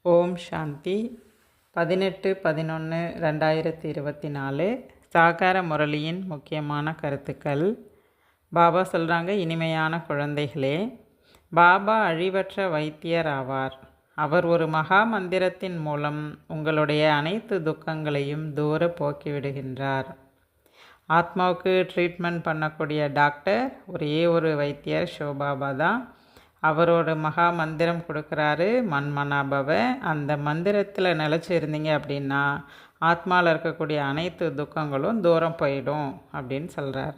ஓம் சாந்தி 18/11/2024 சாகார முரளியின் முக்கியமான கருத்துக்கள். பாபா சொல்கிறாங்க, இனிமையான குழந்தைகளே, பாபா அழிவற்ற வைத்தியர் ஆவார். அவர் ஒரு மகா மந்திரத்தின் மூலம் உங்களுடைய அனைத்து துக்கங்களையும் தூர போக்கிவிடுகின்றார். ஆத்மாவுக்கு ட்ரீட்மெண்ட் பண்ணக்கூடிய டாக்டர் ஒரே ஒரு வைத்தியர் சிவபாபா தான். அவரோட மகா மந்திரம் கொடுக்குறாரு, மன்மனாபவ. அந்த மந்திரத்தில் நிலச்சி இருந்தீங்க அப்படின்னா ஆத்மாவில் இருக்கக்கூடிய அனைத்து துக்கங்களும் தூரம் போயிடும் அப்படின்னு சொல்கிறார்.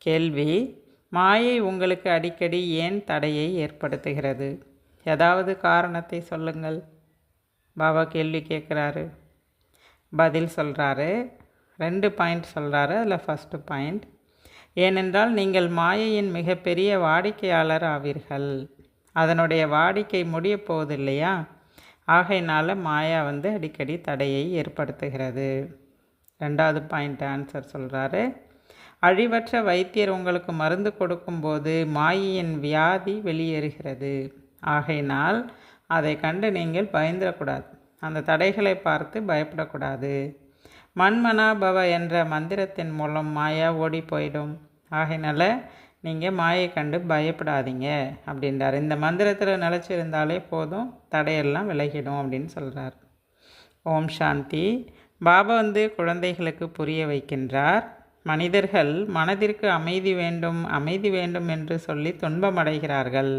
கேள்வி: மாயை உங்களுக்கு அடிக்கடி ஏன் தடையை ஏற்படுத்துகிறது? ஏதாவது காரணத்தை சொல்லுங்கள். பாபா கேள்வி கேட்குறாரு. பதில் சொல்கிறாரு. 2 பாயிண்ட் சொல்கிறாரு. அதில் ஃபஸ்ட்டு பாயிண்ட்: ஏனென்றால் நீங்கள் மாயையின் மிகப்பெரிய வாடிக்கையாளர் ஆவீர்கள். அதனுடைய வாடிக்கை முடிய போகுது இல்லையா? ஆகையினால மாயா அடிக்கடி தடையை ஏற்படுத்துகிறது. 2வது பாயிண்ட் ஆன்சர் சொல்கிறாரு. அழிவற்ற வைத்தியர் உங்களுக்கு மருந்து கொடுக்கும்போது மாயையின் வியாதி வெளியேறுகிறது. ஆகையினால் அதை கண்டு நீங்கள் பயந்துடக்கூடாது. அந்த தடைகளை பார்த்து பயப்படக்கூடாது. மன்மனாபவ என்ற மந்திரத்தின் மூலம் மாயா ஓடி போயிடும். ஆகையினால நீங்கள் மாயை கண்டு பயப்படாதீங்க அப்படின்றார். இந்த மந்திரத்தில் நிலச்சிருந்தாலே போதும், தடையெல்லாம் விலகிடும் அப்படின்னு சொல்கிறார். ஓம் சாந்தி. பாபா குழந்தைகளுக்கு புரிய வைக்கின்றார். மனிதர்கள் மனதிற்கு அமைதி வேண்டும் அமைதி வேண்டும் என்று சொல்லி துன்பமடைகிறார்கள்.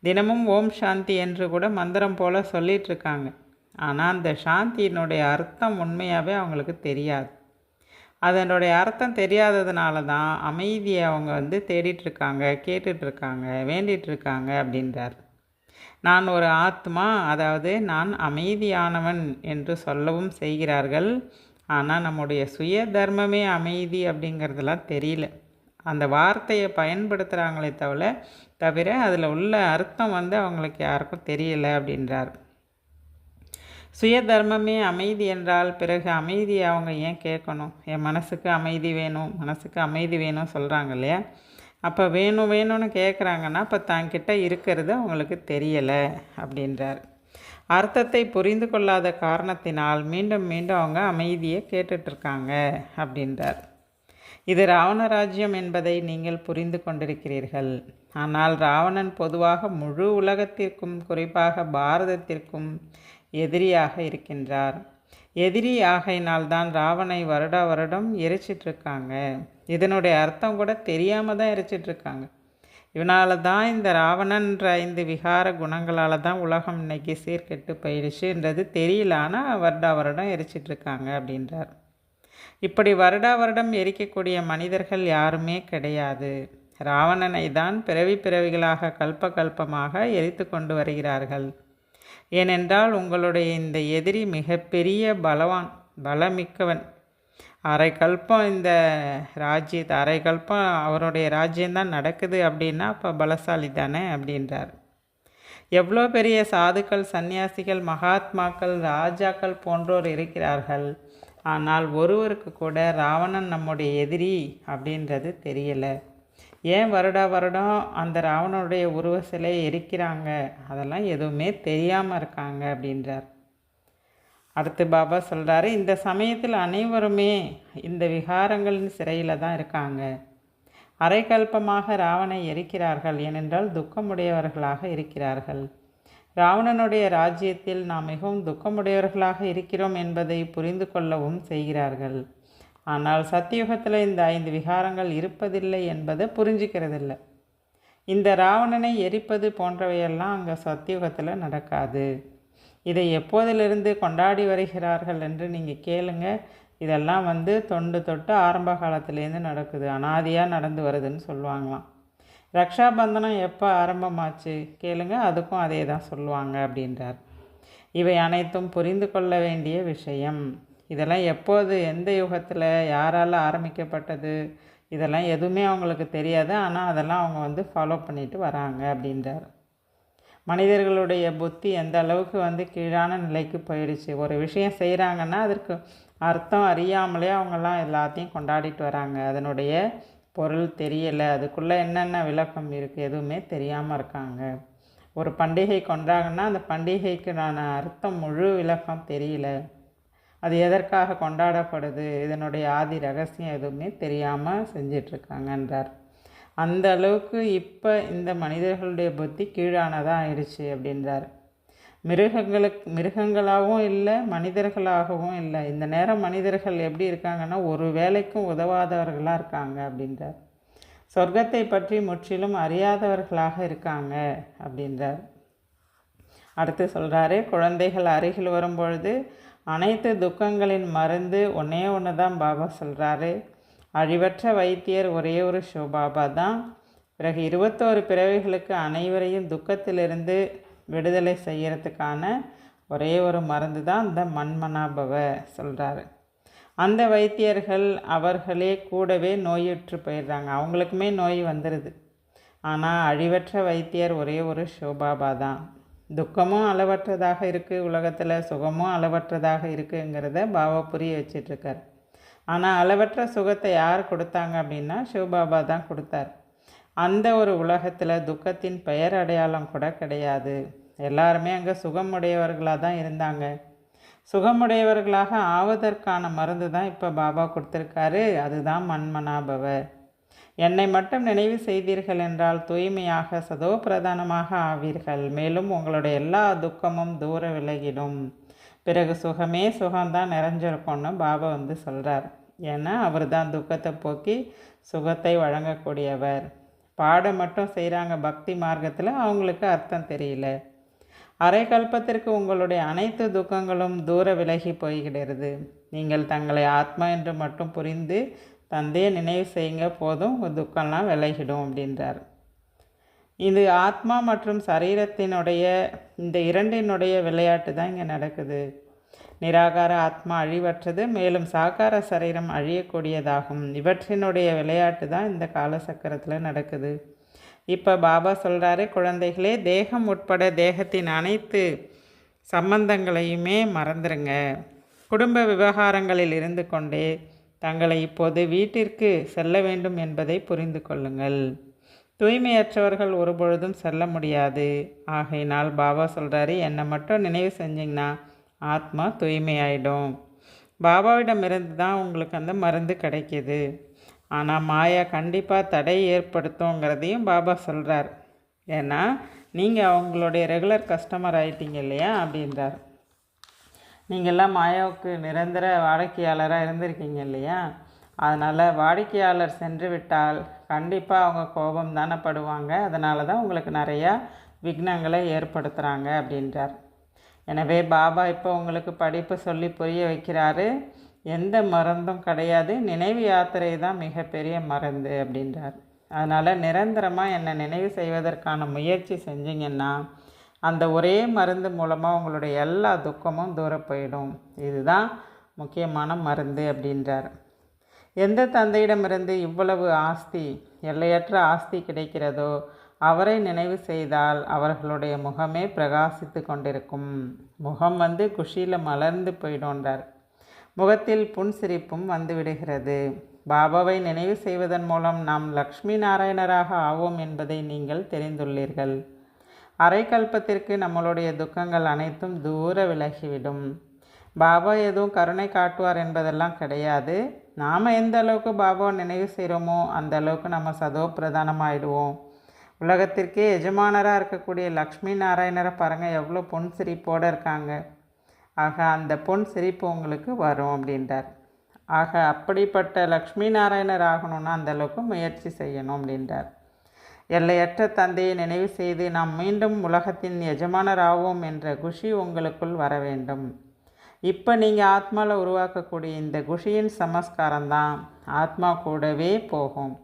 தினமும் ஓம் சாந்தி என்று கூட மந்திரம் போல் சொல்லிகிட்ருக்காங்க. ஆனால் அந்த சாந்தியினுடைய அர்த்தம் உண்மையாகவே அவங்களுக்கு தெரியாது. அதனுடைய அர்த்தம் தெரியாததுனால தான் அமைதியை அவங்க தேடிட்டுருக்காங்க, கேட்டுட்ருக்காங்க, வேண்டிகிட்ருக்காங்க அப்படின்றார். நான் ஒரு ஆத்மா, அதாவது நான் அமைதியானவன் என்று சொல்லவும் செய்கிறார்கள். ஆனால் நம்முடைய சுய தர்மமே அமைதி அப்படிங்கிறதுலாம் தெரியல. அந்த வார்த்தையை பயன்படுத்துகிறாங்களே தவிர அதில் உள்ள அர்த்தம் அவங்களுக்கு யாருக்கும் தெரியலை அப்படின்றார். சுய தர்மமே அமைதி என்றால் பிறகு அமைதியை அவங்க ஏன் கேட்கணும்? என் மனசுக்கு அமைதி வேணும், மனசுக்கு அமைதி வேணும் சொல்கிறாங்க இல்லையா? அப்போ வேணும்னு கேட்குறாங்கன்னா அப்போ தங்கிட்ட இருக்கிறது அவங்களுக்கு தெரியலை அப்படின்றார். அர்த்தத்தை புரிந்து கொள்ளாத காரணத்தினால் மீண்டும் மீண்டும் அவங்க அமைதியை கேட்டுட்ருக்காங்க அப்படின்றார். இது ராவண ராஜ்யம் என்பதை நீங்கள் புரிந்து கொண்டிருக்கிறீர்கள். ஆனால் ராவணன் பொதுவாக முழு உலகத்திற்கும், குறிப்பாக பாரதத்திற்கும் எதிரியாக இருக்கின்றார். எதிரி ஆகையினால்தான் ராவனை வருடம் எரிச்சிட்ருக்காங்க. இதனுடைய அர்த்தம் கூட தெரியாமல் தான் எரிச்சிட்ருக்காங்க. இவனால தான் இந்த ராவணன்ற 5 விகார குணங்களால் தான் உலகம் இன்னைக்கு சீர்கெட்டு போயிடுச்சுன்றது தெரியல. ஆனால் வருடம் எரிச்சிட்ருக்காங்க அப்படின்றார். இப்படி வருடம் எரிக்கக்கூடிய மனிதர்கள் யாருமே கிடையாது. ராவணனை தான் பிறவிகளாக கல்பமாக எரித்து கொண்டு வருகிறார்கள். ஏனென்றால் உங்களுடைய இந்த எதிரி மிகப்பெரிய பலமிக்கவன். அரை கல்பம் இந்த ராஜ்யத்தை, அரை கல்பம் அவருடைய ராஜ்யம்தான் நடக்குது அப்படின்னா அப்போ பலசாலி தானே அப்படின்றார். எவ்வளோ பெரிய சாதுக்கள், சந்நியாசிகள், மகாத்மாக்கள், ராஜாக்கள் போன்றோர் இருக்கிறார்கள். ஆனால் ஒருவருக்கு கூட ராவணன் நம்முடைய எதிரி அப்படின்றது தெரியலை. ஏன் வருடம் அந்த ராவணனுடைய உருவ சிலையை எரிக்கிறாங்க? அதெல்லாம் எதுவுமே தெரியாமல் இருக்காங்க அப்படின்றார். அடுத்து பாபா சொல்கிறாரு, இந்த சமயத்தில் அனைவருமே இந்த விகாரங்களின் சிறையில் தான் இருக்காங்க. அரைக்கல்பமாக ராவணை எரிக்கிறார்கள். ஏனென்றால் துக்கமுடையவர்களாக இருக்கிறார்கள். ராவணனுடைய ராஜ்யத்தில் நாம் மிகவும் துக்கமுடையவர்களாக இருக்கிறோம் என்பதை புரிந்து கொள்ளவும் செய்கிறார்கள். ஆனால் சத்தியுகத்தில் இந்த 5 விகாரங்கள் இருப்பதில்லை என்பதை புரிஞ்சிக்கிறதில்லை. இந்த ராவணனை எரிப்பது போன்றவையெல்லாம் அங்கே சத்தியுகத்தில் நடக்காது. இதை எப்போதிலிருந்து கொண்டாடி வருகிறார்கள் என்று நீங்கள் கேளுங்க. இதெல்லாம் தொண்டு தொட்டு ஆரம்ப காலத்துலேருந்து நடக்குது, அனாதியாக நடந்து வருதுன்னு சொல்லுவாங்களாம். ரக்ஷாபந்தனம் எப்போ ஆரம்பமாச்சு கேளுங்க, அதுக்கும் அதே தான் சொல்லுவாங்க அப்படின்றார். இவை அனைத்தும் புரிந்து கொள்ள வேண்டிய விஷயம். இதெல்லாம் எப்போது, எந்த யுகத்தில், யாரால் ஆரம்பிக்கப்பட்டது, இதெல்லாம் எதுவுமே அவங்களுக்கு தெரியாது. ஆனால் அதெல்லாம் அவங்க ஃபாலோ பண்ணிட்டு வராங்க அப்படின்றார். மனிதர்களுடைய புத்தி எந்த அளவுக்கு கீழான நிலைக்கு போயிடுச்சு. ஒரு விஷயம் செய்கிறாங்கன்னா அதற்கு அர்த்தம் அறியாமலே அவங்கெல்லாம் எல்லாத்தையும் கொண்டாடிட்டு வராங்க. அதனுடைய பொருள் தெரியலை, அதுக்குள்ளே என்னென்ன விளக்கம் இருக்குது எதுவுமே தெரியாமல் இருக்காங்க. ஒரு பண்டிகை கொண்டாடினா அந்த பண்டிகைக்கு நான் அர்த்தம் முழு விளக்கம் தெரியல, அது எதற்காக கொண்டாடப்படுது, இதனுடைய ஆதி ரகசியம் எதுவுமே தெரியாமல் செஞ்சிட்ருக்காங்கன்றார். அந்த அளவுக்கு இப்போ இந்த மனிதர்களுடைய புத்தி கீழானதாக ஆயிடுச்சு அப்படின்றார். மிருகங்களாகவும் இல்லை, மனிதர்களாகவும் இல்லை. இந்த நேரம் மனிதர்கள் எப்படி இருக்காங்கன்னா ஒரு வேலைக்கும் உதவாதவர்களாக இருக்காங்க அப்படின்றார். சொர்க்கத்தை பற்றி முற்றிலும் அறியாதவர்களாக இருக்காங்க அப்படின்றார். அடுத்து சொல்கிறாரு, குழந்தைகள் அருகில் வரும்பொழுது அனைத்து துக்கங்களின் மருந்து ஒன்றே ஒன்று தான் பாபா சொல்கிறாரு. அழிவற்ற வைத்தியர் ஒரே ஒரு சிவபாபா தான். பிறகு 21 பிறவிகளுக்கு அனைவரையும் துக்கத்திலிருந்து விடுதலை செய்கிறதுக்கான ஒரே ஒரு மருந்து தான் இந்த மன்மனாபவ சொல்கிறாரு. அந்த வைத்தியர்கள் அவர்களே கூடவே நோயுற்று போயிடுறாங்க, அவங்களுக்குமே நோய் வந்துடுது. ஆனால் அழிவற்ற வைத்தியர் ஒரே ஒரு சிவபாபா தான். துக்கமும் அளவற்றதாக இருக்குது உலகத்தில், சுகமும் அளவற்றதாக இருக்குங்கிறத பாபா புரிய வச்சிட்ருக்கார். ஆனால் அளவற்ற சுகத்தை யார் கொடுத்தாங்க அப்படின்னா சிவபாபா தான் கொடுத்தார். அந்த ஒரு உலகத்தில் துக்கத்தின் பெயர் அடையாளம் கூட கிடையாது. எல்லாருமே அங்கே சுகமுடையவர்களாக தான் இருந்தாங்க. சுகமுடையவர்களாக ஆவதற்கான மருந்து தான் இப்போ பாபா கொடுத்துருக்காரு. அதுதான் மன்மனாபவ. என்னை மட்டும் நினைவு செய்தீர்கள் என்றால் தூய்மையாக சதோ பிரதானமாக ஆவீர்கள். மேலும் உங்களுடைய எல்லா துக்கமும் தூர விலகிடும். பிறகு சுகமே சுகம்தான் நிறைஞ்சிருக்கும்னு பாபா சொல்கிறார். ஏன்னா அவர் தான் துக்கத்தை போக்கி சுகத்தை வழங்கக்கூடியவர். பாடம் மட்டும் செய்கிறாங்க பக்தி மார்க்கத்தில், அவங்களுக்கு அர்த்தம் தெரியல. அரை கல்பத்திற்கு உங்களுடைய அனைத்து துக்கங்களும் தூர விலகி போய்கிடுறது. நீங்கள் தங்களை ஆத்மா என்று மட்டும் புரிந்து தந்தையை நினைவு செய்யுங்க, போதும் உங்கள் துக்கம்லாம் விலகிடும் அப்படின்றார். இது ஆத்மா மற்றும் சரீரத்தினுடைய இந்த இரண்டினுடைய விளையாட்டு தான் இங்கே நடக்குது. நிராகார ஆத்மா அழிவற்றது, மேலும் சாகார சரீரம் அழியக்கூடியதாகும். இவற்றினுடைய விளையாட்டு தான் இந்த காலசக்கரத்தில் நடக்குது. இப்போ பாபா சொல்கிறாரு, குழந்தைகளே, தேகம் உட்பட தேகத்தின் அனைத்து சம்பந்தங்களையுமே மறந்துடுங்க. குடும்ப விவகாரங்களில் இருந்து கொண்டே தங்களை இப்போது வீட்டிற்கு செல்ல வேண்டும் என்பதை புரிந்து கொள்ளுங்கள். தூய்மையற்றவர்கள் ஒருபொழுதும் செல்ல முடியாது. ஆகையினால் பாபா சொல்கிறாரு, என்னை மட்டும் நினைவு செஞ்சிங்கன்னா ஆத்மா தூய்மையாயிடும். பாபாவிடமிருந்து தான் உங்களுக்கு அந்த மருந்து கிடைக்கிது. ஆனால் மாயா கண்டிப்பாக தடை ஏற்படுத்துங்கிறதையும் பாபா சொல்கிறார். ஏன்னா நீங்கள் அவங்களுடைய ரெகுலர் கஸ்டமர் ஆகிட்டீங்க இல்லையா அப்படின்றார். நீங்கள்லாம் மாயாவுக்கு நிரந்தர வாடிக்கையாளராக இருந்திருக்கீங்க இல்லையா, அதனால் வாடிக்கையாளர் சென்று விட்டால் கண்டிப்பாக அவங்க கோபம் தானே படுவாங்க. அதனால தான் உங்களுக்கு நிறையா விக்னங்களை ஏற்படுத்துகிறாங்க அப்படின்றார். எனவே பாபா இப்போ உங்களுக்கு படிப்பு சொல்லி புரிய வைக்கிறாரு. எந்த மருந்தும் கிடையாது, நினைவு யாத்திரை தான் மிகப்பெரிய மருந்து அப்படின்றார். அதனால் நிரந்தரமாக என்னை நினைவு செய்வதற்கான முயற்சி செஞ்சிங்கன்னா அந்த ஒரே மருந்து மூலமாக உங்களுடைய எல்லா துக்கமும் தூர போயிடும். இதுதான் முக்கியமான மருந்து அப்படின்றார். எந்த தந்தையிடமிருந்து இவ்வளவு ஆஸ்தி, எல்லையற்ற ஆஸ்தி கிடைக்கிறதோ அவரை நினைவு செய்தால் அவர்களுடைய முகமே பிரகாசித்து கொண்டிருக்கும். முகம் குஷியில் மலர்ந்து போயிடும்ன்றார். முகத்தில் புன்சிரிப்பும் வந்துவிடுகிறது. பாபாவை நினைவு செய்வதன் மூலம் நாம் லக்ஷ்மி நாராயணராக ஆவோம் என்பதை நீங்கள் தெரிந்துள்ளீர்கள். அரை கல்பத்திற்கு நம்மளுடைய துக்கங்கள் அனைத்தும் தூர விலகிவிடும். பாபா எதுவும் கருணை காட்டுவார் என்பதெல்லாம் கிடையாது. நாம் எந்த அளவுக்கு பாபாவை நினைவு செய்கிறோமோ அந்த அளவுக்கு நம்ம சதோ பிரதானமாகிடுவோம். உலகத்திற்கே எஜமானராக இருக்கக்கூடிய லக்ஷ்மி நாராயணரை பாருங்கள், எவ்வளோ பொன் சிரிப்போடு இருக்காங்க. ஆக அந்த பொன் சிரிப்பு உங்களுக்கு வரும் அப்படின்றார். ஆக அப்படிப்பட்ட லக்ஷ்மி நாராயணர் ஆகணும்னா அந்தளவுக்கு முயற்சி செய்யணும் அப்படின்றார். எல்லையற்ற தந்தையை நினைவு செய்து நாம் மீண்டும் உலகத்தின் எஜமானராவோம் என்ற குஷி உங்களுக்குள் வர வேண்டும். இப்போ நீங்கள் ஆத்மாவில் உருவாக்கக்கூடிய இந்த குஷியின் சமஸ்காரம்தான் ஆத்மா கூடவே போகும்.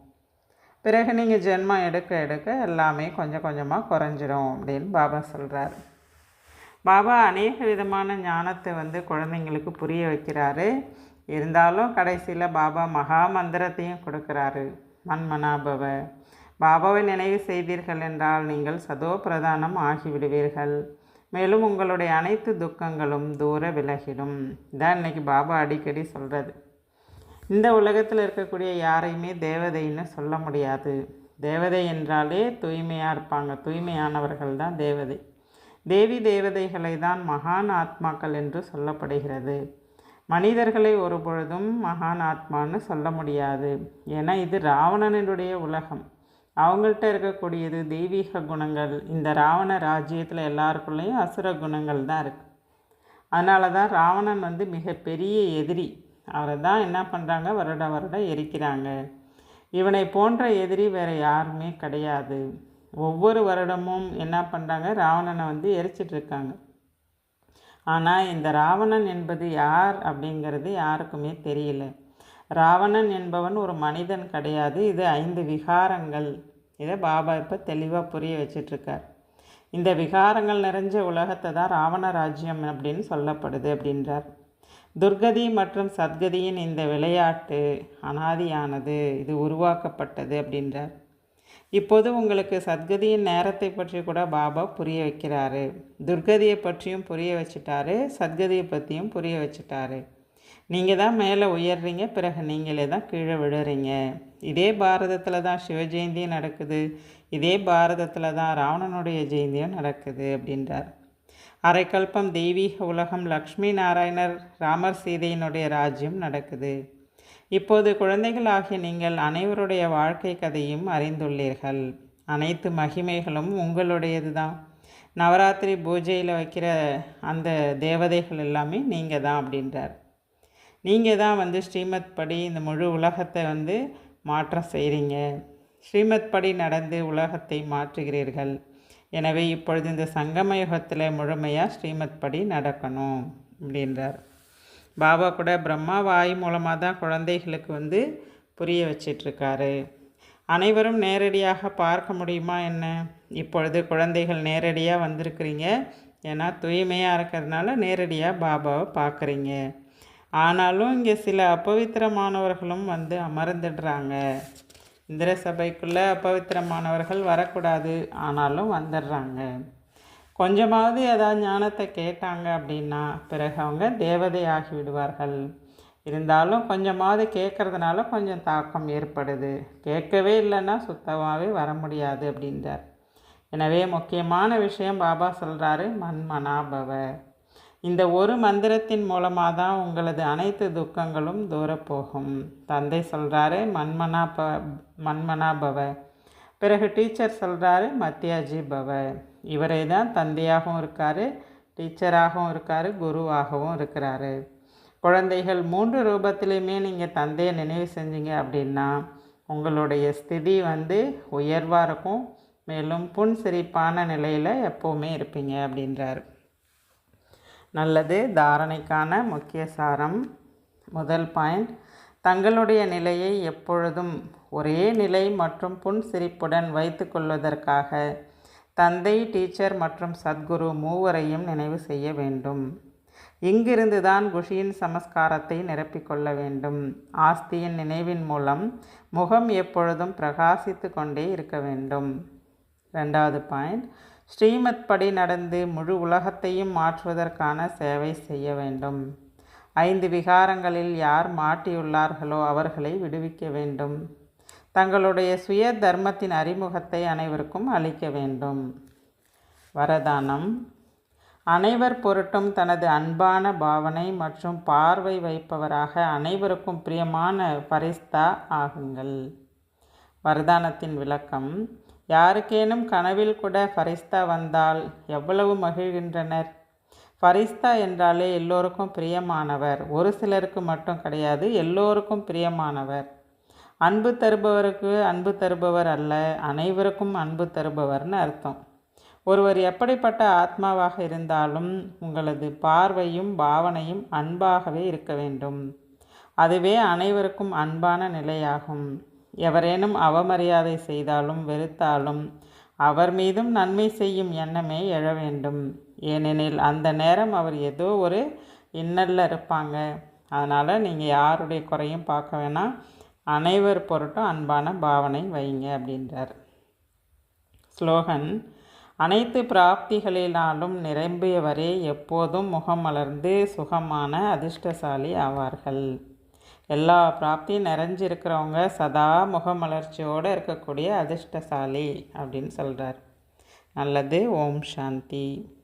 பிறகு நீங்கள் ஜென்மம் எடுக்க எடுக்க எல்லாமே கொஞ்சம் கொஞ்சமாக குறைஞ்சிரும் அப்படின்னு பாபா சொல்கிறார். பாபா அநேக விதமான ஞானத்தை குழந்தைங்களுக்கு புரிய வைக்கிறாரு. இருந்தாலும் கடைசியில் பாபா மகா மந்திரத்தையும் கொடுக்குறாரு, மன்மனாபவ. பாபாவை நினைவு செய்தீர்கள் என்றால் நீங்கள் சதோ பிரதானம் ஆகிவிடுவீர்கள். மேலும் உங்களுடைய அனைத்து துக்கங்களும் தூர விலகிடும். இதான் இன்றைக்கி பாபா அடிக்கடி சொல்கிறது. இந்த உலகத்தில் இருக்கக்கூடிய யாரையுமே தேவதைன்னு சொல்ல முடியாது. தேவதை என்றாலே தூய்மையாக இருப்பாங்க, தூய்மையானவர்கள் தான் தேவதை. தேவி தேவதைகளை தான் மகான் ஆத்மாக்கள் என்று சொல்லப்படுகிறது. மனிதர்களை ஒரு பொழுதும் மகான் ஆத்மான்னு சொல்ல முடியாது. ஏன்னா இது ராவணனுடைய உலகம். அவங்கள்ட்ட இருக்கக்கூடியது தெய்வீக குணங்கள். இந்த ராவண ராஜ்யத்தில் எல்லாருக்குள்ளேயும் அசுர குணங்கள் தான் இருக்குது. அதனால தான் ராவணன் மிகப்பெரிய எதிரி. அவரை தான் என்ன பண்ணுறாங்க, வருடம் எரிக்கிறாங்க. இவனை போன்ற எதிரி வேறு யாருமே கிடையாது. ஒவ்வொரு வருடமும் என்ன பண்ணுறாங்க, ராவணனை எரிச்சிட்ருக்காங்க. ஆனால் இந்த ராவணன் என்பது யார் அப்படிங்கிறது யாருக்குமே தெரியல. ராவணன் என்பவன் ஒரு மனிதன் கிடையாது, இது 5 விகாரங்கள். இதை பாபா இப்போ தெளிவாக புரிய வச்சிட்ருக்கார். இந்த விகாரங்கள் நிறைஞ்ச உலகத்தை தான் ராவண ராஜ்யம் அப்படின்னு சொல்லப்படுது அப்படின்றார். துர்கதி மற்றும் சத்கதியின் இந்த விளையாட்டு அனாதியானது, இது உருவாக்கப்பட்டது அப்படின்றார். இப்போது உங்களுக்கு சத்கதியின் நேரத்தை பற்றி கூட பாபா புரிய வைக்கிறாரு. துர்கதியை பற்றியும் புரிய வச்சுட்டாரு, சத்கதியை பற்றியும் புரிய வச்சுட்டாரு. நீங்கள் தான் மேலே உயர்றீங்க, பிறகு நீங்களே தான் கீழே விழுறீங்க. இதே பாரதத்தில் தான் சிவ ஜெயந்தியும் நடக்குது, இதே பாரதத்தில் தான் ராவணனுடைய ஜெயந்தியும் நடக்குது அப்படின்றார். அரைக்கல்பம் தெய்வீக உலகம், லக்ஷ்மி நாராயணர் ராமர் சீதையினுடைய ராஜ்யம் நடக்குது. இப்போது குழந்தைகளாகிய நீங்கள் அனைவருடைய வாழ்க்கை கதையும் அறிந்துள்ளீர்கள். அனைத்து மகிமைகளும் உங்களுடையது தான். நவராத்திரி பூஜையில் வைக்கிற அந்த தேவதைகள் எல்லாமே நீங்கள் தான் அப்படின்றார். நீங்கள் தான் ஸ்ரீமத் படி இந்த முழு உலகத்தை மாற்றம் செய்கிறீங்க. ஸ்ரீமத் படி நடந்து உலகத்தை மாற்றுகிறீர்கள். எனவே இப்பொழுது இந்த சங்கம யுகத்தில் முழுமையாக ஸ்ரீமத் படி நடக்கணும் அப்படின்றார். பாபா கூட பிரம்மா வாய் மூலமாக தான் குழந்தைகளுக்கு புரிய வச்சிட்ருக்காரு. அனைவரும் நேரடியாக பார்க்க முடியுமா என்ன? இப்பொழுது குழந்தைகள் நேரடியாக வந்திருக்கிறீங்க. ஏன்னா தூய்மையாக இருக்கிறதுனால நேரடியாக பாபாவை பார்க்குறீங்க. ஆனாலும் இங்கே சில அபவித்திரமானவர்களும் அமர்ந்துடுறாங்க. இந்திர சபைக்குள்ளே அபவித்திரமானவர்கள் வரக்கூடாது, ஆனாலும் வந்துடுறாங்க. கொஞ்சமாவது ஏதாவது ஞானத்தை கேட்டாங்க அப்படின்னா பிறகு அவங்க தேவதை ஆகி விடுவார்கள். இருந்தாலும் கொஞ்சமாவது கேட்குறதுனால கொஞ்சம் தாக்கம் ஏற்படுது. கேட்கவே இல்லைன்னா சுத்தமாகவே வர முடியாது அப்படின்றார். எனவே முக்கியமான விஷயம் பாபா சொல்கிறாரு, மன்மனாபவ. இந்த ஒரு மந்திரத்தின் மூலமாக தான் உங்களது அனைத்து துக்கங்களும் தூரப்போகும். தந்தை சொல்கிறாரு மன்மனாபவ. பிறகு டீச்சர் சொல்கிறாரு மத்தியாஜி பவ. இவரே தான் தந்தையாகவும் இருக்கார், டீச்சராகவும் இருக்கார், குருவாகவும் இருக்கிறாரு. குழந்தைகள் 3 ரூபத்திலையுமே நீங்கள் தந்தையை நினைவு செஞ்சீங்க அப்படின்னா உங்களுடைய ஸ்திதி உயர்வாக இருக்கும். மேலும் புன்சிரிப்பான நிலையில் எப்போவுமே இருப்பீங்க அப்படின்றார். நல்லது. தாரணைக்கான முக்கிய சாரம். முதல் பாயிண்ட், தங்களுடைய நிலையை எப்பொழுதும் ஒரே நிலை மற்றும் புன்சிரிப்புடன் வைத்து கொள்வதற்காக தந்தை, டீச்சர் மற்றும் சத்குரு மூவரையும் நினைவு செய்ய வேண்டும். இங்கிருந்து தான் குஷியின் சமஸ்காரத்தை நிரப்பிக்கொள்ள வேண்டும். ஆஸ்தியின் நினைவின் மூலம் முகம் எப்பொழுதும் பிரகாசித்து கொண்டே இருக்க வேண்டும். 2வது பாயிண்ட், ஸ்ரீமத் படி நடந்து முழு உலகத்தையும் மாற்றுவதற்கான சேவை செய்ய வேண்டும். 5 விகாரங்களில் யார் மாட்டியுள்ளார்களோ அவர்களை விடுவிக்க வேண்டும். தங்களுடைய சுய தர்மத்தின் அறிமுகத்தை அனைவருக்கும் அளிக்க வேண்டும். வரதானம், அனைவர் பொருட்டும் தனது அன்பான பாவனை மற்றும் பார்வை வைப்பவராக அனைவருக்கும் பிரியமான பரிஸ்தா ஆகுங்கள். வரதானத்தின் விளக்கம், யாருக்கேனும் கனவில் கூட ஃபரிஸ்தா வந்தால் எவ்வளவு மகிழ்கின்றனர். ஃபரிஸ்தா என்றாலே எல்லோருக்கும் பிரியமானவர். ஒரு சிலருக்கு மட்டும் கிடையாது, எல்லோருக்கும் பிரியமானவர். அன்பு தருபவருக்கு அன்பு தருபவர் அல்ல, அனைவருக்கும் அன்பு தருபவர்னு அர்த்தம். ஒருவர் எப்படிப்பட்ட ஆத்மாவாக இருந்தாலும் உங்களது பார்வையும் பாவனையும் அன்பாகவே இருக்க வேண்டும். அதுவே அனைவருக்கும் அன்பான நிலையாகும். எவரேனும் அவமரியாதை செய்தாலும் வெறுத்தாலும் அவர் மீதும் நன்மை செய்யும் எண்ணமே எழ வேண்டும். ஏனெனில் அந்த நேரம் அவர் ஏதோ ஒரு இன்னல்ல இருப்பாங்க. அதனால் நீங்கள் யாருடைய குறையும் பார்க்க வேணாம், அனைவர் பொருட்டும் அன்பான பாவனை வைங்க அப்படின்றார். ஸ்லோகன், அனைத்து பிராப்திகளினாலும் நிரம்பியவரே எப்போதும் முகம் மலர்ந்து சுகமான அதிர்ஷ்டசாலி ஆவார்கள். எல்லா பிராப்தியும் நிறைஞ்சிருக்கிறவங்க சதா முகமலர்ச்சியோடு இருக்கக்கூடிய அதிர்ஷ்டசாலி அப்படின்னு சொல்கிறார். நல்லது. ஓம் சாந்தி.